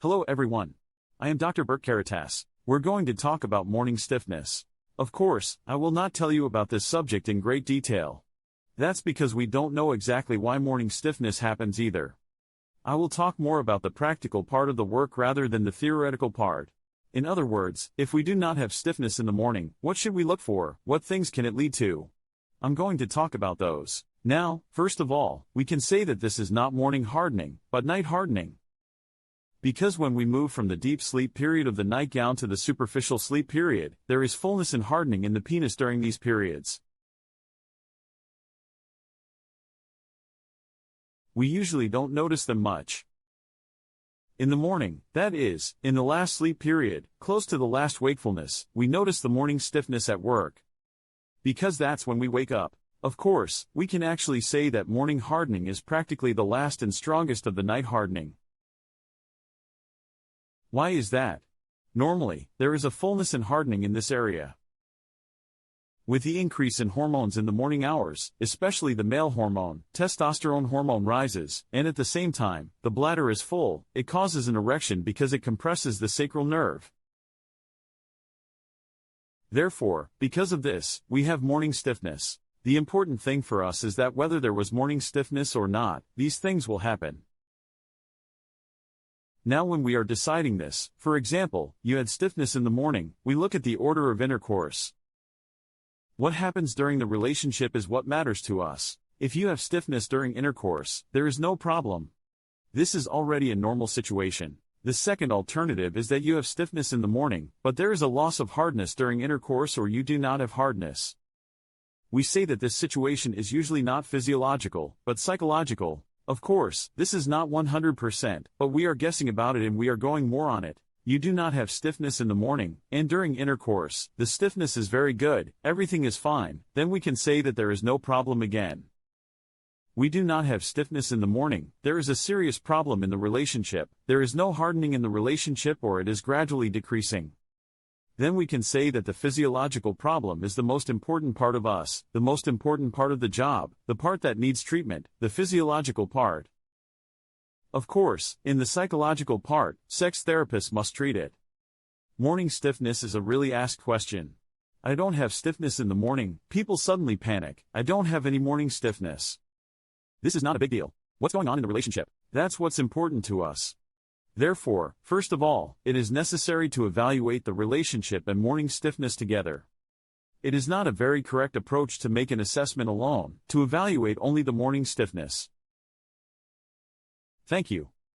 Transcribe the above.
Hello everyone. I am drberkkkaratas. We're going to talk about morning stiffness. Of course, I will not tell you about this subject in great detail. That's because we don't know exactly why morning stiffness happens either. I will talk more about the practical part of the work rather than the theoretical part. In other words, if we do not have stiffness in the morning, what should we look for? What things can it lead to? I'm going to talk about those. Now, first of all, we can say that this is not morning hardening, but night hardening. Because when we move from the deep sleep period of the nightgown to the superficial sleep period, there is fullness and hardening in the penis during these periods. We usually don't notice them much. In the morning, that is, in the last sleep period, close to the last wakefulness, we notice the morning stiffness at work. Because that's when we wake up. Of course, we can actually say that morning hardening is practically the last and strongest of the night hardening. Why is that? Normally, there is a fullness and hardening in this area. With the increase in hormones in the morning hours, especially the male hormone, testosterone hormone rises, and at the same time, the bladder is full, it causes an erection because it compresses the sacral nerve. Therefore, because of this, we have morning stiffness. The important thing for us is that whether there was morning stiffness or not, these things will happen. Now when we are deciding this, for example, you had stiffness in the morning, we look at the order of intercourse. What happens during the relationship is what matters to us. If you have stiffness during intercourse, there is no problem. This is already a normal situation. The second alternative is that you have stiffness in the morning, but there is a loss of hardness during intercourse or you do not have hardness. We say that this situation is usually not physiological, but psychological. Of course, this is not 100%, but we are guessing about it and we are going more on it. You do not have stiffness in the morning, and during intercourse, the stiffness is very good, everything is fine, then we can say that there is no problem again. We do not have stiffness in the morning, there is a serious problem in the relationship, there is no hardening in the relationship or it is gradually decreasing. Then we can say that the physiological problem is the most important part of us, the most important part of the job, the part that needs treatment, the physiological part. Of course, in the psychological part, sex therapists must treat it. Morning stiffness is a really asked question. I don't have stiffness in the morning, people suddenly panic, I don't have any morning stiffness. This is not a big deal. What's going on in the relationship? That's what's important to us. Therefore, first of all, it is necessary to evaluate the relationship and morning stiffness together. It is not a very correct approach to make an assessment alone, to evaluate only the morning stiffness. Thank you.